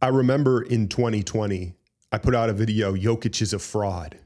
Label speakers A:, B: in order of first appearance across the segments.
A: I remember in 2020, I put out a video, Jokic is a fraud.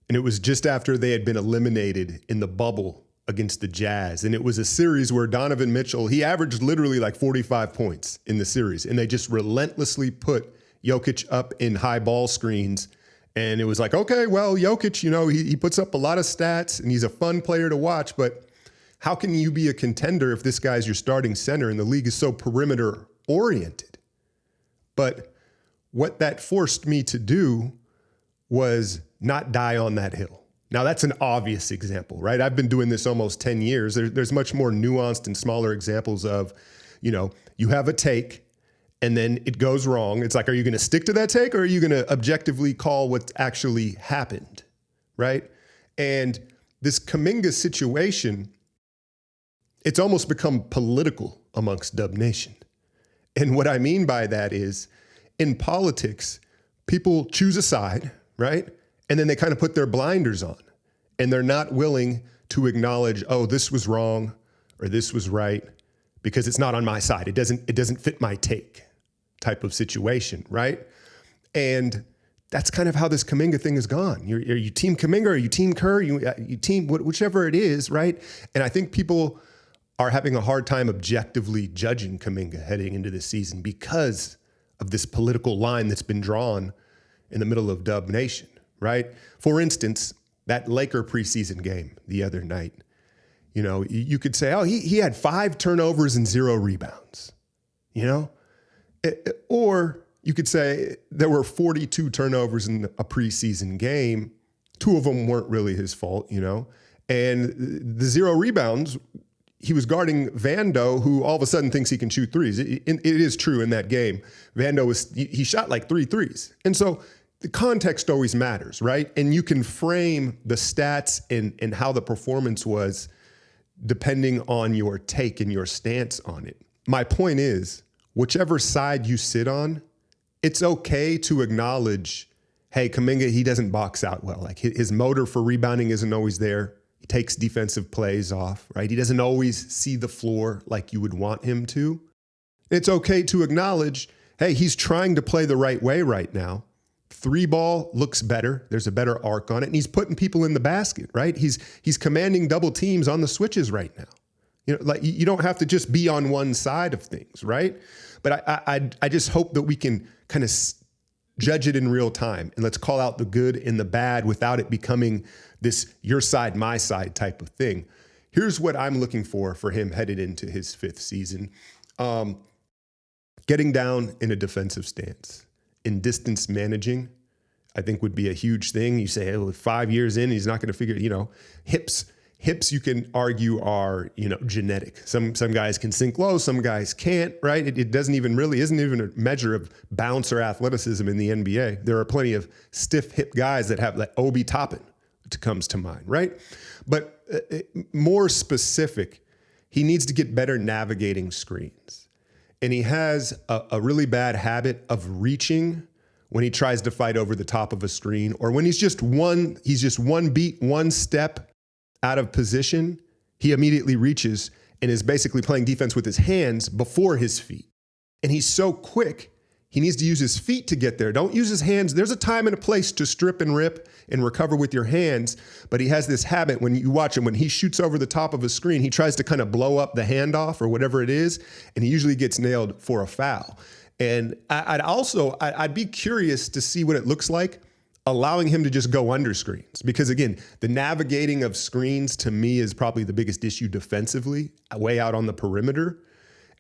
A: And it was just after they had been eliminated in the bubble against the Jazz. And it was a series where Donovan Mitchell, he averaged literally like 45 points in the series. And they just relentlessly put Jokic up in high ball screens. And it was like, okay, well, Jokic, you know, he puts up a lot of stats and he's a fun player to watch. But how can you be a contender if this guy's your starting center and the league is so perimeter oriented? But what that forced me to do was not die on that hill. Now, that's an obvious example, right? I've been doing this almost 10 years. There's much more nuanced and smaller examples of, you know, you have a take and then it goes wrong. It's like, are you going to stick to that take or are you going to objectively call what actually happened, right? And this Kuminga situation, it's almost become political amongst Dub Nation. And what I mean by that is, in politics, people choose a side, right? And then they kind of put their blinders on and they're not willing to acknowledge, oh, this was wrong or this was right because it's not on my side. It doesn't fit my take type of situation, right? And that's kind of how this Kaminga thing has gone. Are you team Kaminga? Are you team Kerr? You team whichever it is, right? And I think people are having a hard time objectively judging Kaminga heading into this season because of this political line that's been drawn in the middle of Dub Nation, right? For instance, that Laker preseason game the other night, you know, you could say, oh, he had 5 turnovers and 0 rebounds, you know? Or you could say there were 42 turnovers in a preseason game. 2 of them weren't really his fault, you know? And the 0 rebounds, he was guarding Vando, who all of a sudden thinks he can shoot threes. It is true in that game. Vando he shot like 3 threes. And so the context always matters, right? And you can frame the stats and how the performance was depending on your take and your stance on it. My point is, whichever side you sit on, it's okay to acknowledge, hey, Kaminga, he doesn't box out well. Like his motor for rebounding isn't always there. He takes defensive plays off, right? He doesn't always see the floor like you would want him to. It's okay to acknowledge, hey, he's trying to play the right way right now. 3-ball looks better. There's a better arc on it. And he's putting people in the basket, right? He's commanding double teams on the switches right now. You know, like you don't have to just be on one side of things, right? But I just hope that we can kind of judge it in real time and let's call out the good and the bad without it becoming this your side, my side type of thing. Here's what I'm looking for him headed into his 5th season. Getting down in a defensive stance, in distance managing, I think would be a huge thing. You say, oh, 5 years in, he's not going to figure, you know, hips you can argue are, you know, genetic. Some guys can sink low, some guys can't, right? It isn't even a measure of bounce or athleticism in the NBA. There are plenty of stiff hip guys that have, like Obi Toppin comes to mind, right? But more specific, he needs to get better navigating screens. And he has a really bad habit of reaching when he tries to fight over the top of a screen, or when he's just one beat, one step out of position, he immediately reaches and is basically playing defense with his hands before his feet. And he's so quick, he needs to use his feet to get there. Don't use his hands. There's a time and a place to strip and rip and recover with your hands, but he has this habit when you watch him, when he shoots over the top of a screen, he tries to kind of blow up the handoff or whatever it is, and he usually gets nailed for a foul. And I'd be curious to see what it looks like allowing him to just go under screens. Because again, the navigating of screens to me is probably the biggest issue defensively, way out on the perimeter.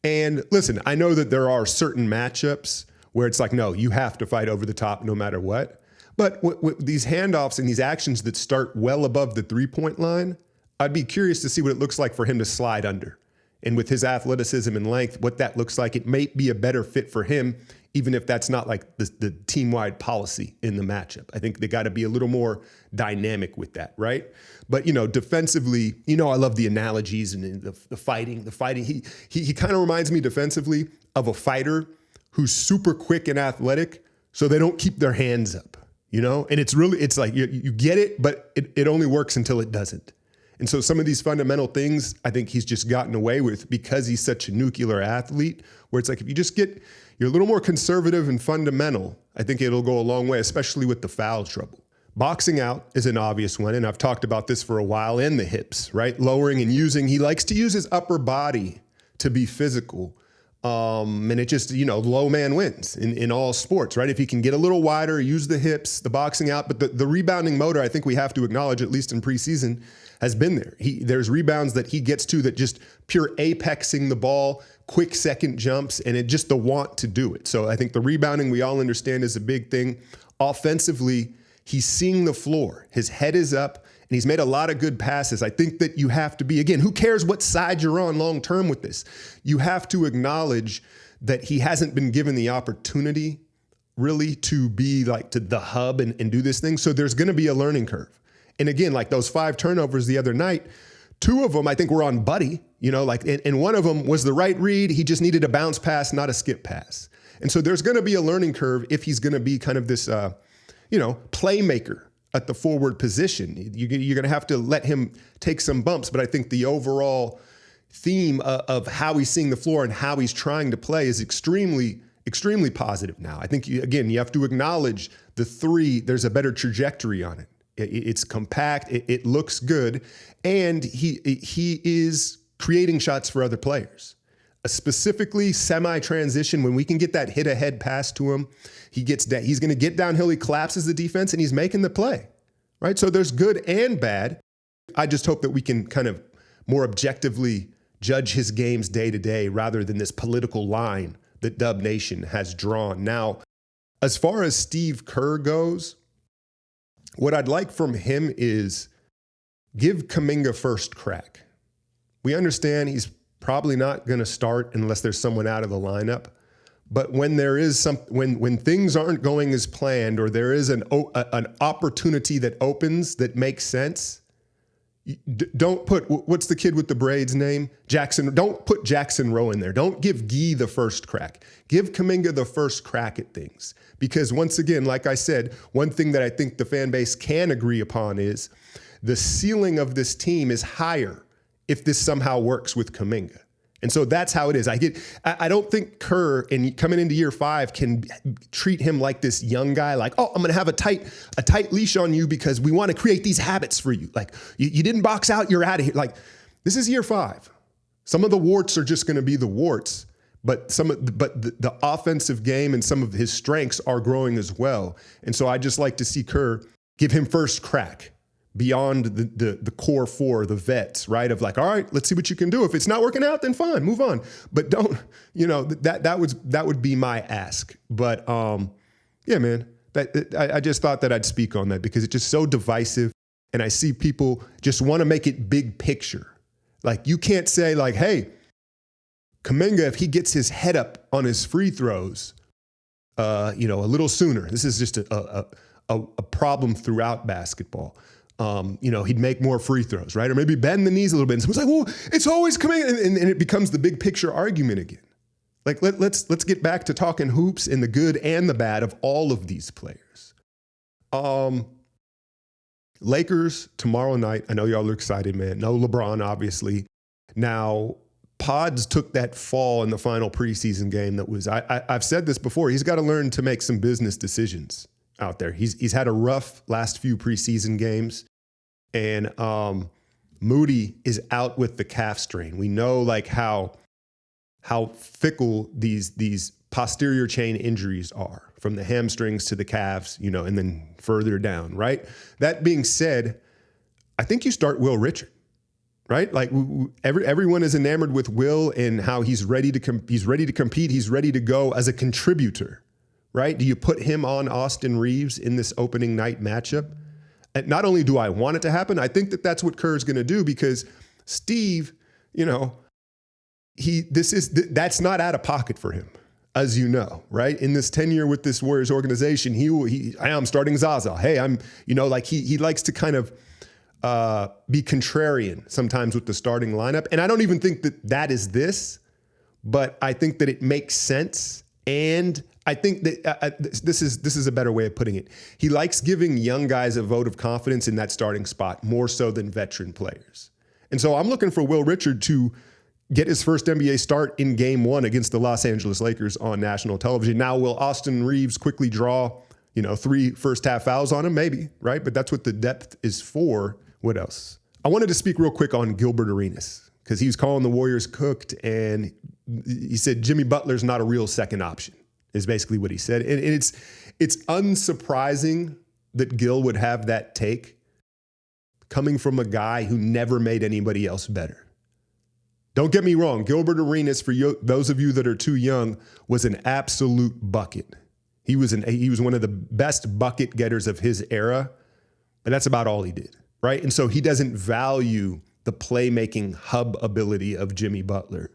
A: And listen, I know that there are certain matchups where it's like, no, you have to fight over the top no matter what. But with these handoffs and these actions that start well above the 3-point line, I'd be curious to see what it looks like for him to slide under. And with his athleticism and length, what that looks like, it may be a better fit for him, even if that's not like the team-wide policy in the matchup. I think they got to be a little more dynamic with that, right? But, you know, defensively, you know, I love the analogies and the fighting. He kind of reminds me defensively of a fighter who's super quick and athletic, so they don't keep their hands up, you know? And it's like you get it, but it only works until it doesn't. And so some of these fundamental things, I think he's just gotten away with because he's such a nuclear athlete, where it's like, if you just get you're a little more conservative and fundamental, I think it'll go a long way, especially with the foul trouble. Boxing out is an obvious one, and I've talked about this for a while, and the hips, right? Lowering and using, he likes to use his upper body to be physical. And it just, low man wins in all sports, right? If he can get a little wider, use the hips, the boxing out, but the rebounding motor, I think we have to acknowledge, at least in preseason, has been there. There's rebounds that he gets to that just pure apexing the ball, quick second jumps, and it just the want to do it. So I think the rebounding we all understand is a big thing. Offensively, he's seeing the floor. His head is up, and he's made a lot of good passes. I think that you have to be, again, who cares what side you're on long term with this? You have to acknowledge that he hasn't been given the opportunity really to be like to the hub and do this thing. So there's going to be a learning curve. And again, like those 5 turnovers the other night, 2 of them I think were on Buddy, and one of them was the right read. He just needed a bounce pass, not a skip pass. And so there's going to be a learning curve if he's going to be kind of this, playmaker at the forward position. You're going to have to let him take some bumps. But I think the overall theme of how he's seeing the floor and how he's trying to play is extremely, extremely positive now. I think, you have to acknowledge the 3, there's a better trajectory on it. It's compact, it looks good, and he is creating shots for other players. Specifically semi-transition, when we can get that hit-ahead pass to him, he's going to get downhill, he collapses the defense, and he's making the play, right? So there's good and bad. I just hope that we can kind of more objectively judge his games day to day rather than this political line that Dub Nation has drawn. Now, as far as Steve Kerr goes, what I'd like from him is give Kuminga first crack. We understand he's probably not going to start unless there's someone out of the lineup. But when there is when things aren't going as planned, or there is an opportunity that opens that makes sense, don't put, what's the kid with the braids name? Jackson. Don't put Jackson Rowe in there. Don't give Gee the first crack. Give Kuminga the first crack at things. Because once again, like I said, one thing that I think the fan base can agree upon is the ceiling of this team is higher if this somehow works with Kuminga. And so that's how it is. I don't think Kerr, coming into year 5, can treat him like this young guy, like, oh, I'm going to have a tight leash on you because we want to create these habits for you. Like, you didn't box out, you're out of here. Like, this is year 5. Some of the warts are just going to be the warts, but the offensive game and some of his strengths are growing as well. And so I just like to see Kerr give him first crack beyond the core 4, the vets, right? Of like, all right, let's see what you can do. If it's not working out, then fine, move on. But don't, that would be my ask. But yeah, man, I just thought that I'd speak on that because it's just so divisive, and I see people just want to make it big picture. Like, you can't say like, hey, Kaminga, if he gets his head up on his free throws, a little sooner. This is just a problem throughout basketball. He'd make more free throws, right? Or maybe bend the knees a little bit. And someone's like, well, it's always coming. And it becomes the big picture argument again. Like, let's get back to talking hoops and the good and the bad of all of these players. Lakers tomorrow night. I know y'all are excited, man. No LeBron, obviously. Now, Pods took that fall in the final preseason game that was, I've said this before, he's got to learn to make some business decisions out there. He's had a rough last few preseason games, and Moody is out with the calf strain. We know like how fickle these posterior chain injuries are, from the hamstrings to the calves, and then further down, right? That being said, I think you start Will Richard, right? Like everyone is enamored with Will and how he's ready to compete. He's ready to go as a contributor, right? Do you put him on Austin Reeves in this opening night matchup? And not only do I want it to happen, I think that that's what Kerr's going to do, because Steve, that's not out of pocket for him, as you know, right? In this tenure with this Warriors organization, I'm starting Zaza. Hey, he likes to kind of be contrarian sometimes with the starting lineup. And I don't even think that is this, but I think that it makes sense. And I think that this is a better way of putting it. He likes giving young guys a vote of confidence in that starting spot more so than veteran players. And so I'm looking for Will Richard to get his first NBA start in game 1 against the Los Angeles Lakers on national television. Now, will Austin Reeves quickly draw, 3 first-half fouls on him? Maybe, right? But that's what the depth is for. What else? I wanted to speak real quick on Gilbert Arenas because he was calling the Warriors cooked, and he said Jimmy Butler's not a real second option, is basically what he said. And it's unsurprising that Gil would have that take coming from a guy who never made anybody else better. Don't get me wrong, Gilbert Arenas, for those of you that are too young, was an absolute bucket. He was one of the best bucket getters of his era, but that's about all he did, right? And so he doesn't value the playmaking hub ability of Jimmy Butler.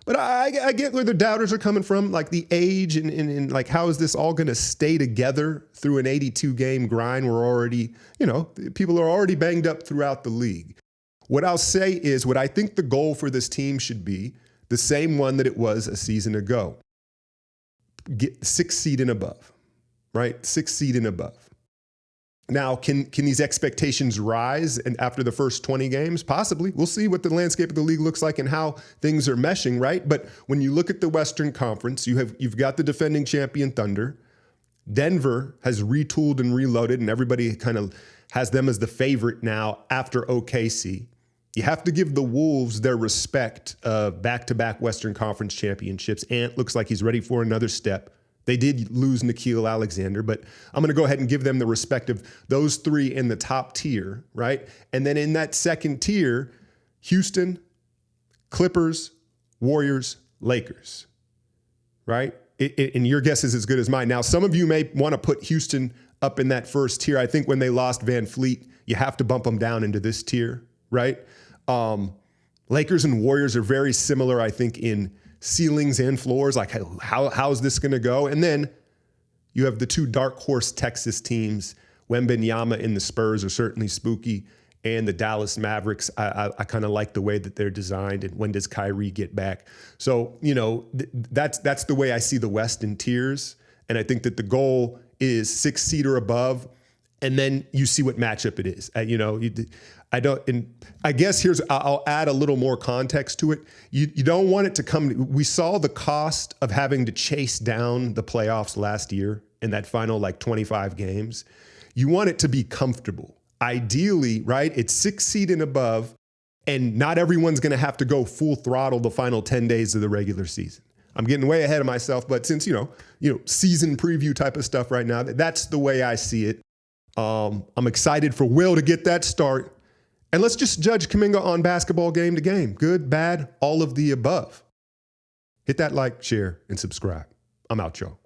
A: But I get where the doubters are coming from, like the age and like how is this all going to stay together through an 82-game grind? We're already, people are already banged up throughout the league. What I'll say is what I think the goal for this team should be the same one that it was a season ago. Get 6th seed and above, right? 6th seed and above. Now, can these expectations rise and after the first 20 games? Possibly. We'll see what the landscape of the league looks like and how things are meshing, right? But when you look at the Western Conference, you've got the defending champion Thunder. Denver has retooled and reloaded, and everybody kind of has them as the favorite now after OKC. You have to give the Wolves their respect of back-to-back Western Conference championships. Ant looks like he's ready for another step. They did lose Nickeil Alexander, but I'm going to go ahead and give them the respect of those 3 in the top tier, right? And then in that second tier, Houston, Clippers, Warriors, Lakers, right? And your guess is as good as mine. Now, some of you may want to put Houston up in that first tier. I think when they lost Van Fleet, you have to bump them down into this tier, right? Lakers and Warriors are very similar, I think, in ceilings and floors. Like, how's this going to go? And then you have the 2 dark horse Texas teams. Wembanyama and the Spurs are certainly spooky, and the Dallas Mavericks. I kind of like the way that they're designed. And when does Kyrie get back? So that's the way I see the West in tiers. And I think that the goal is 6th seed or above, and then you see what matchup it is. I guess I'll add a little more context to it. You don't want it to come. We saw the cost of having to chase down the playoffs last year in that final 25 games. You want it to be comfortable. Ideally, right? It's 6th seed and above, and not everyone's going to have to go full throttle the final 10 days of the regular season. I'm getting way ahead of myself, but since season preview type of stuff right now, that's the way I see it. I'm excited for Will to get that start. And let's just judge Kuminga on basketball game to game. Good, bad, all of the above. Hit that like, share, and subscribe. I'm out, y'all.